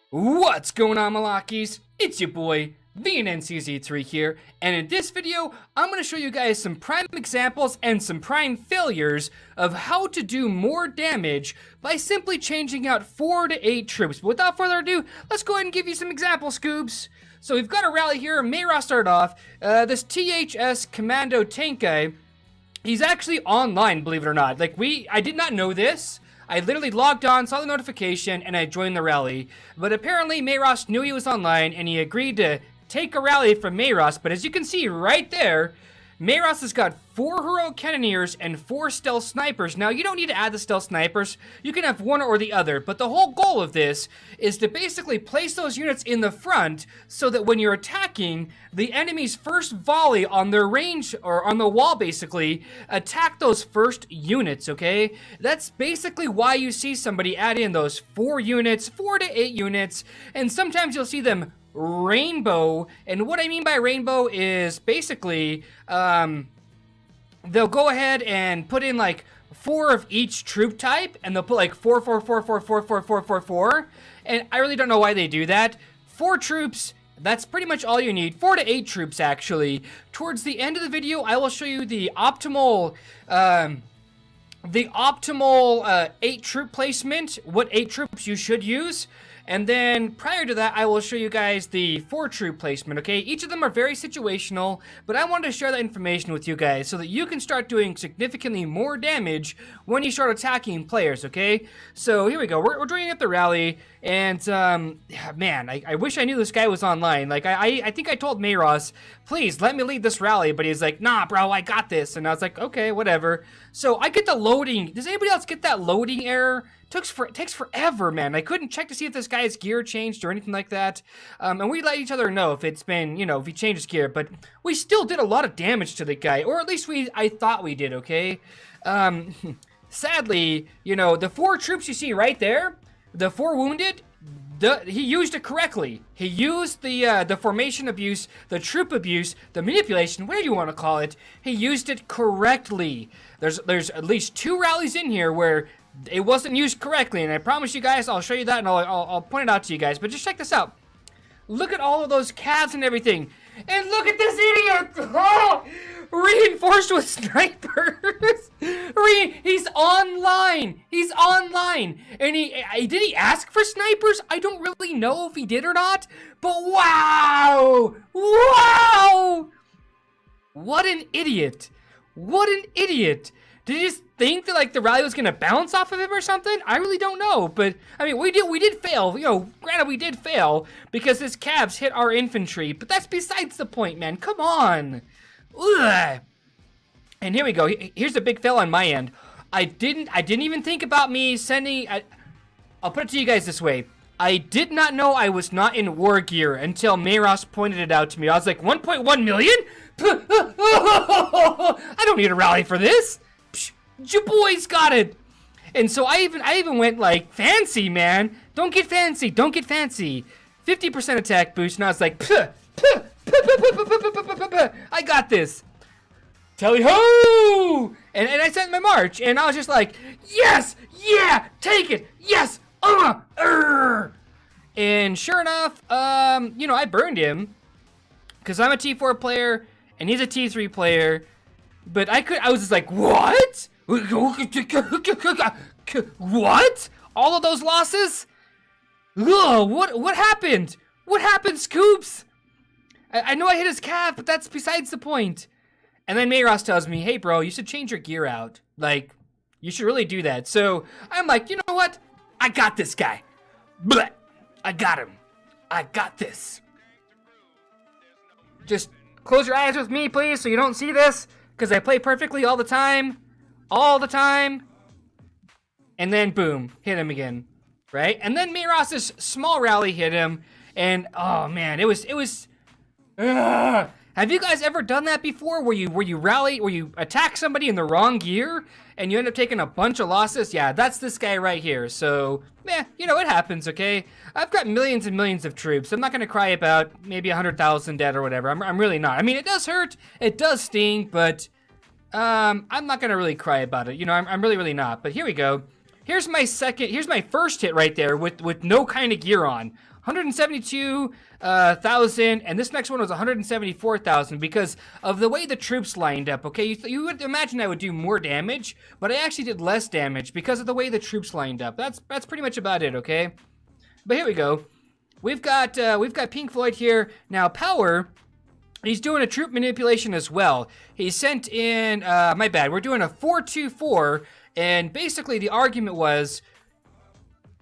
What's going on, Malakis? It's your boy, VNNCZ3 here, and in this video, I'm going to show you guys some prime examples and some prime failures of how to do more damage by simply changing out 4 to 8 troops. But without further ado, let's go ahead and give you some example scoops. So we've got a rally here. Mayra started off. This THS Commando tank guy, he's actually online, believe it or not. I did not know this. I literally logged on, saw the notification, and I joined the rally. But apparently, Mayros knew he was online, and he agreed to take a rally from Mayros. But as you can see right there, Mayros has got 4 Hero Cannoneers and 4 Stealth Snipers. Now, you don't need to add the Stealth Snipers. You can have one or the other. But the whole goal of this is to basically place those units in the front so that when you're attacking, the enemy's first volley on their range, or on the wall basically, attack those first units, okay? That's basically why you see somebody add in those 4 units, 4 to 8 units, and sometimes you'll see them rainbow. And what I mean by rainbow is basically they'll go ahead and put in like 4 of each troop type, and they'll put like 4 4 4 4 4 4 4 4 4, and I really don't know why they do that. 4 troops, that's pretty much all you need. 4 to 8 troops actually. Towards the end of the video, I will show you the optimal 8 troop placement, what 8 troops you should use. And then prior to that, I will show you guys the 4 troop placement, okay? Each of them are very situational, but I wanted to share that information with you guys so that you can start doing significantly more damage when you start attacking players, okay? So here we go. We're joining up the rally, and man, I wish I knew this guy was online. Like, I think I told Mayros, please let me lead this rally, but he's like, nah, bro, I got this. And I was like, okay, whatever. So I get the loading. Does anybody else get that loading error? It takes forever, man. I couldn't check to see if this guy's gear changed or anything like that. And we let each other know if it's been, if he changed his gear. But we still did a lot of damage to the guy, or at least I thought we did, okay? Sadly, the 4 troops you see right there, the 4 wounded, he used it correctly. He used the formation abuse, the troop abuse, the manipulation, whatever you want to call it. He used it correctly. There's at least 2 rallies in here where it wasn't used correctly, and I promise you guys, I'll show you that, and I'll point it out to you guys. But just check this out. Look at all of those calves and everything, and look at this idiot! Oh, reinforced with snipers. He's online. He's online, and did he ask for snipers? I don't really know if he did or not. But wow, what an idiot! What an idiot! Did he just think that like the rally was gonna bounce off of him or something? I really don't know, but I mean we did fail. Granted we did fail because his cabs hit our infantry, but that's besides the point, man. Come on. Ugh. And here we go. Here's a big fail on my end. I didn't even think about me sending. I'll put it to you guys this way. I did not know I was not in war gear until Mayros pointed it out to me. I was like, 1.1 million? I don't need a rally for this. Your boy's got it. And so I even went like fancy, man. Don't get fancy. 50% attack boost. And I was like, I got this. Tally ho! And I sent my march, and I was just like, yes, yeah, take it, yes, And sure enough, I burned him because I'm a T4 player and he's a T3 player. But I was just like, what? What? All of those losses? Ugh, what happened? What happened, Scoops? I know I hit his calf, but that's besides the point. And then Mayros tells me, hey, bro, you should change your gear out. Like, you should really do that. So I'm like, you know what? I got this guy. Blech. I got him. I got this. Just close your eyes with me, please, so you don't see this. Because I play perfectly all the time. All the time. And then, boom, hit him again. Right? And then Mayros' small rally hit him. And, oh, man, it was... Have you guys ever done that before? Where you attack somebody in the wrong gear and you end up taking a bunch of losses? Yeah, that's this guy right here. So, it happens, okay? I've got millions and millions of troops. I'm not gonna cry about maybe 100,000 dead or whatever. I'm really not. I mean, it does hurt, it does sting, but I'm not gonna really cry about it. I'm really, really not. But here we go. Here's my first hit right there with no kind of gear on. 172,000, and this next one was 174,000 because of the way the troops lined up, okay? You would imagine I would do more damage, but I actually did less damage because of the way the troops lined up. That's pretty much about it, okay? But here we go. We've got Pink Floyd here. Now, Power, he's doing a troop manipulation as well. He sent in, my bad, we're doing a 4-2-4, and basically the argument was,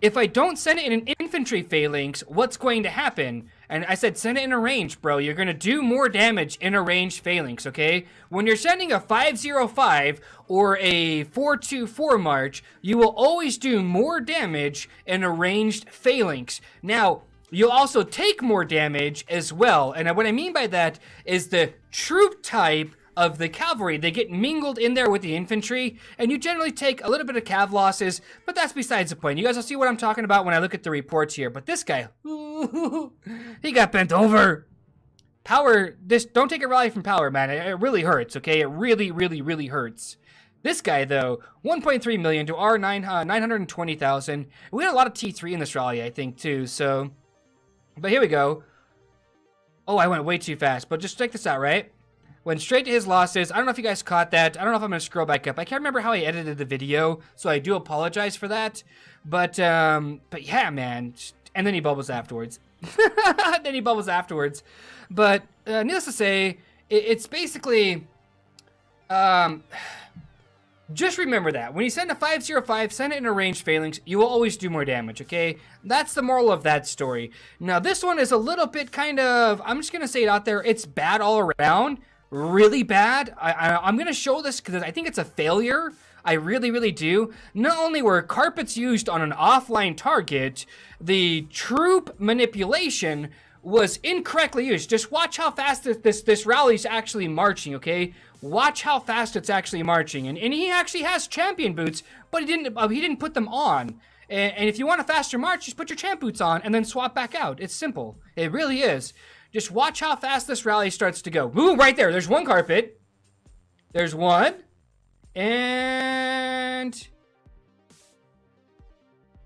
if I don't send it in an infantry phalanx, what's going to happen? And I said, send it in a range, bro. You're going to do more damage in a ranged phalanx, okay? When you're sending a 5-0-5 or a 4-2-4 march, you will always do more damage in a ranged phalanx. Now, you'll also take more damage as well. And what I mean by that is the troop type of the cavalry, they get mingled in there with the infantry, and you generally take a little bit of cav losses, but that's besides the point. You guys will see what I'm talking about when I look at the reports here. But this guy, he got bent over. Power, don't take a rally from Power, man. It really hurts, okay? It really, really, really hurts. This guy, though, 1.3 million to our 920,000. We had a lot of T3 in this rally, I think, too, so. But here we go. Oh, I went way too fast, but just check this out, right? Went straight to his losses. I don't know if you guys caught that. I don't know if I'm going to scroll back up. I can't remember how I edited the video, so I do apologize for that. But yeah, man. And then he bubbles afterwards. But needless to say, it's basically... just remember that. When you send a 5-0-5, send it in a ranged phalanx, you will always do more damage, okay? That's the moral of that story. Now, this one is a little bit kind of... I'm just going to say it out there. It's bad all around. Really bad. I'm going to show this because I think it's a failure. I really, really do. Not only were carpets used on an offline target, the troop manipulation was incorrectly used. Just watch how fast this rally's actually marching, okay? Watch how fast it's actually marching. And he actually has champion boots, but he didn't put them on. And if you want a faster march, just put your champ boots on and then swap back out. It's simple. It really is. Just watch how fast this rally starts to go. Ooh, right there. There's one carpet. There's one. And...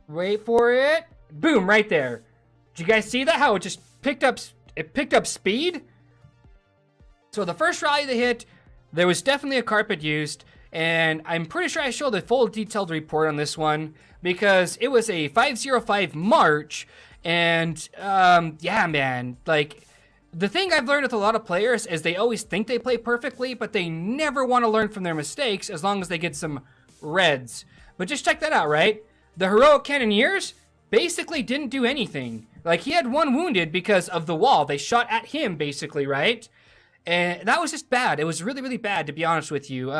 wait for it. Boom, right there. Did you guys see that? How it just picked up speed? So the first rally they hit, there was definitely a carpet used. And I'm pretty sure I showed a full detailed report on this one because it was a 5-0-5 march. And, yeah, man, like... the thing I've learned with a lot of players is they always think they play perfectly, but they never want to learn from their mistakes as long as they get some reds. But just check that out, right? The heroic cannoneers basically didn't do anything. Like, he had one wounded because of the wall. They shot at him, basically, right? And that was just bad. It was really, really bad, to be honest with you.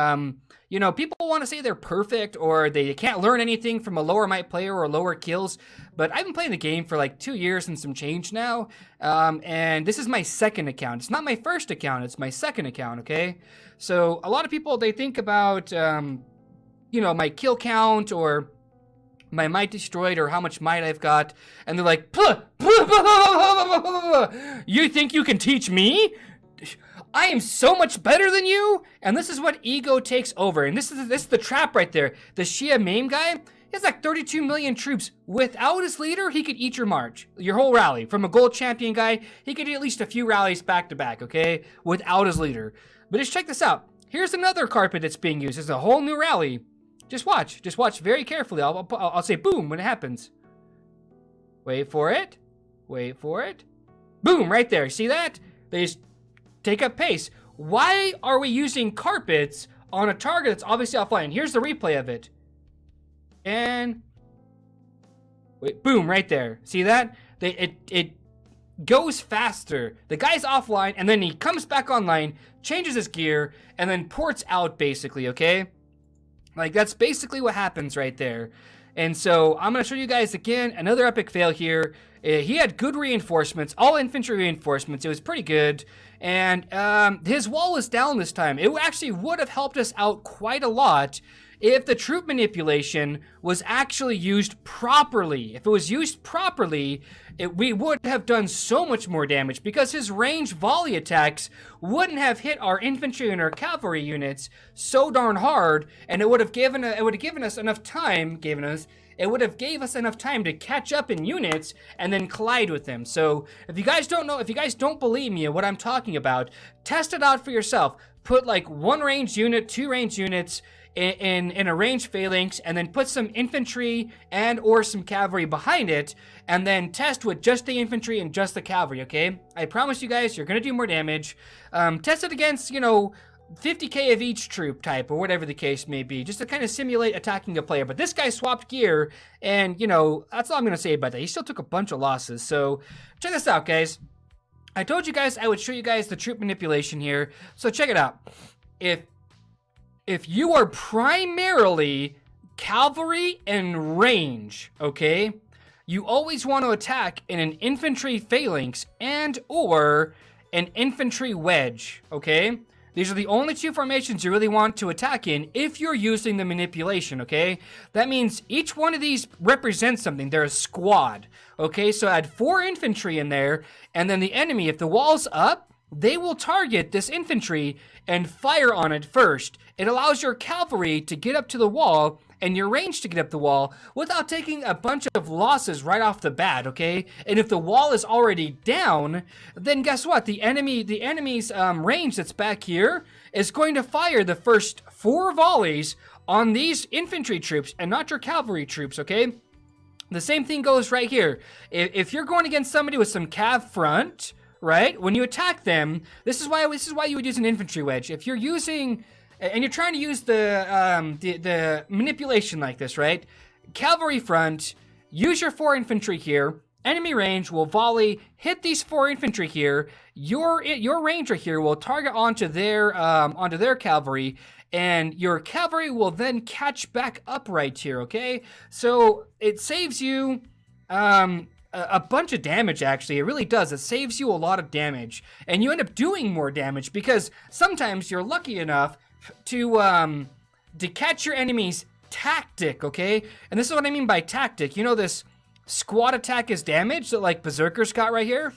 You know, people want to say they're perfect or they can't learn anything from a lower might player or lower kills. But I've been playing the game for like 2 years and some change now. And this is my second account. It's not my first account. It's my second account, okay? So a lot of people, they think about, you know, my kill count or my might destroyed or how much might I've got. And they're like, you think you can teach me? I am so much better than you, and this is what ego takes over. And this is the trap right there. The Shia Mame guy, he has like 32 million troops. Without his leader, he could eat your march, your whole rally. From a gold champion guy, he could do at least a few rallies back to back, okay? Without his leader. But just check this out. Here's another carpet that's being used. It's a whole new rally. Just watch very carefully. I'll say boom when it happens. Wait for it. Wait for it. Boom, right there. See that? They just take up pace. Why are we using carpets on a target that's obviously offline? Here's the replay of it. And wait, boom, right there. See that? It goes faster. The guy's offline, and then he comes back online, changes his gear, and then ports out, basically, okay? Like, that's basically what happens right there. And so I'm going to show you guys again another epic fail here. He had good reinforcements, all infantry reinforcements. It was pretty good. And his wall was down this time. It actually would have helped us out quite a lot if the troop manipulation was actually used properly. If it was used properly, we would have done so much more damage because his range volley attacks wouldn't have hit our infantry and our cavalry units so darn hard, and it would have given us enough time, it would have gave us enough time to catch up in units and then collide with them. So if you guys don't believe me what I'm talking about, test it out for yourself. Put like 1 ranged unit, 2 ranged units in a ranged phalanx, and then put some infantry and or some cavalry behind it, and then test with just the infantry and just the cavalry, okay? I promise you guys, you're gonna do more damage. Test it against, 50k of each troop type, or whatever the case may be, just to kind of simulate attacking a player. But this guy swapped gear, and, that's all I'm gonna say about that. He still took a bunch of losses, so check this out, guys. I told you guys I would show you guys the troop manipulation here, so check it out. If you are primarily cavalry and range, okay, you always want to attack in an infantry phalanx and or an infantry wedge, okay? These are the only 2 formations you really want to attack in if you're using the manipulation, okay? That means each one of these represents something. They're a squad, okay? So add 4 infantry in there, and then the enemy, if the wall's up, they will target this infantry and fire on it first. It allows your cavalry to get up to the wall and your range to get up the wall without taking a bunch of losses right off the bat, okay? And if the wall is already down, then guess what? The enemy's range that's back here is going to fire the first 4 volleys on these infantry troops and not your cavalry troops, okay? The same thing goes right here. If you're going against somebody with some cav front, right? When you attack them, this is why you would use an infantry wedge. If you're using, and you're trying to use the manipulation like this, right? Cavalry front, use your 4 infantry here. Enemy range will volley, hit these 4 infantry here. Your ranger here will target onto their cavalry, and your cavalry will then catch back up right here. Okay, so it saves you a bunch of damage, actually. It really does. It saves you a lot of damage, and you end up doing more damage because sometimes you're lucky enough to catch your enemy's tactic, okay? And this is what I mean by tactic. You know this squad attack is damage that like Berserker's got right here?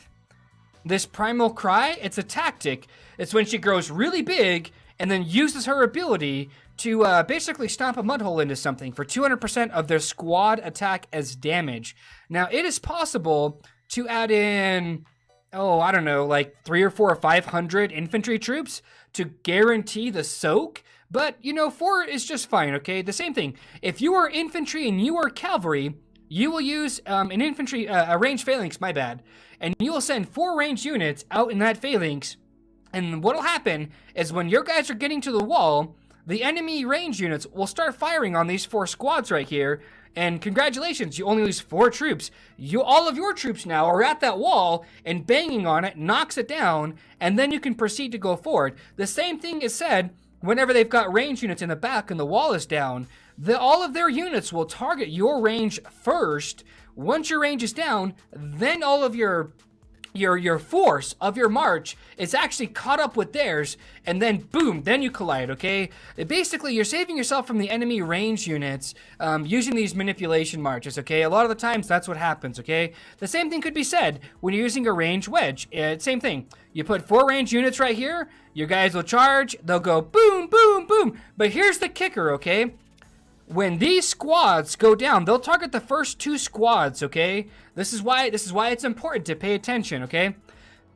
This primal cry, it's a tactic. It's when she grows really big and then uses her ability to basically stomp a mud hole into something for 200% of their squad attack as damage. Now, it is possible to add in, I don't know, like 300 or 400 or 500 infantry troops to guarantee the soak, but, 4 is just fine, okay? The same thing. If you are infantry and you are cavalry, you will use a ranged phalanx, my bad, and you will send 4 ranged units out in that phalanx, and what'll happen is when your guys are getting to the wall, the enemy range units will start firing on these 4 squads right here, and congratulations, you only lose 4 troops. All of your troops now are at that wall, and banging on it knocks it down, and then you can proceed to go forward. The same thing is said whenever they've got range units in the back and the wall is down. All of their units will target your range first. Once your range is down, then all of your force of your march is actually caught up with theirs, and then boom, then you collide, okay? Basically, you're saving yourself from the enemy range units using these manipulation marches, okay? A lot of the times, that's what happens, okay? The same thing could be said when you're using a range wedge. Same thing. You put 4 range units right here, your guys will charge, they'll go boom, boom, boom. But here's the kicker, okay? When these squads go down, they'll target the first 2 squads, okay? This is why it's important to pay attention, okay?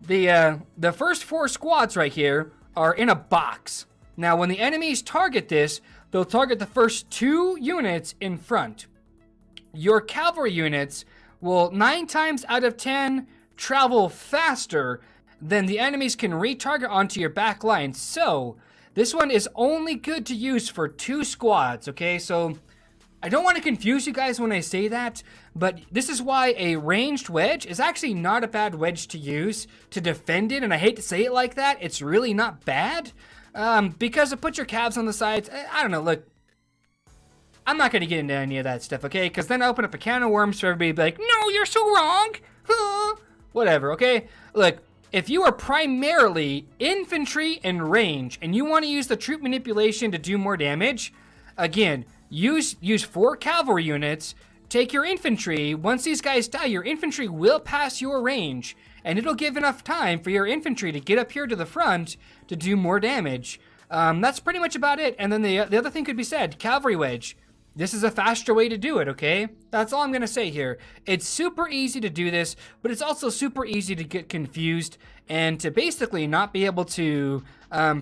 The first 4 squads right here are in a box. Now, when the enemies target this, they'll target the first 2 units in front. Your cavalry units will 9 times out of 10 travel faster than the enemies can retarget onto your back line. So, this one is only good to use for 2 squads, okay? So, I don't want to confuse you guys when I say that, but this is why a ranged wedge is actually not a bad wedge to use to defend it, and I hate to say it like that, it's really not bad, because it puts your calves on the sides. I don't know, look, I'm not going to get into any of that stuff, okay? Because then I open up a can of worms for everybody to be like, no, you're so wrong, whatever, okay? Look, if you are primarily infantry and range, and you want to use the troop manipulation to do more damage, again, use 4 cavalry units, take your infantry. Once these guys die, your infantry will pass your range, and it'll give enough time for your infantry to get up here to the front to do more damage. That's pretty much about it. And then the other thing could be said, cavalry wedge. this is a faster way to do it, okay? That's all I'm gonna say here. It's super easy to do this, but it's also super easy to get confused and to basically not be able to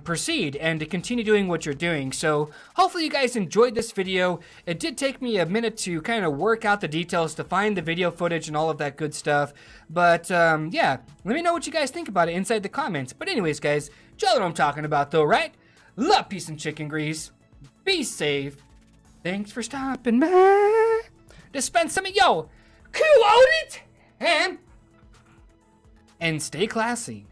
proceed and to continue doing what you're doing. So hopefully you guys enjoyed this video. It did take me a minute to kind of work out the details, to find the video footage and all of that good stuff. But yeah, let me know what you guys think about it inside the comments. But anyways, guys, you know what I'm talking about though, right? Love, peace, and chicken grease. Be safe. Thanks for stopping by to spend some of yo, cool on it, and stay classy.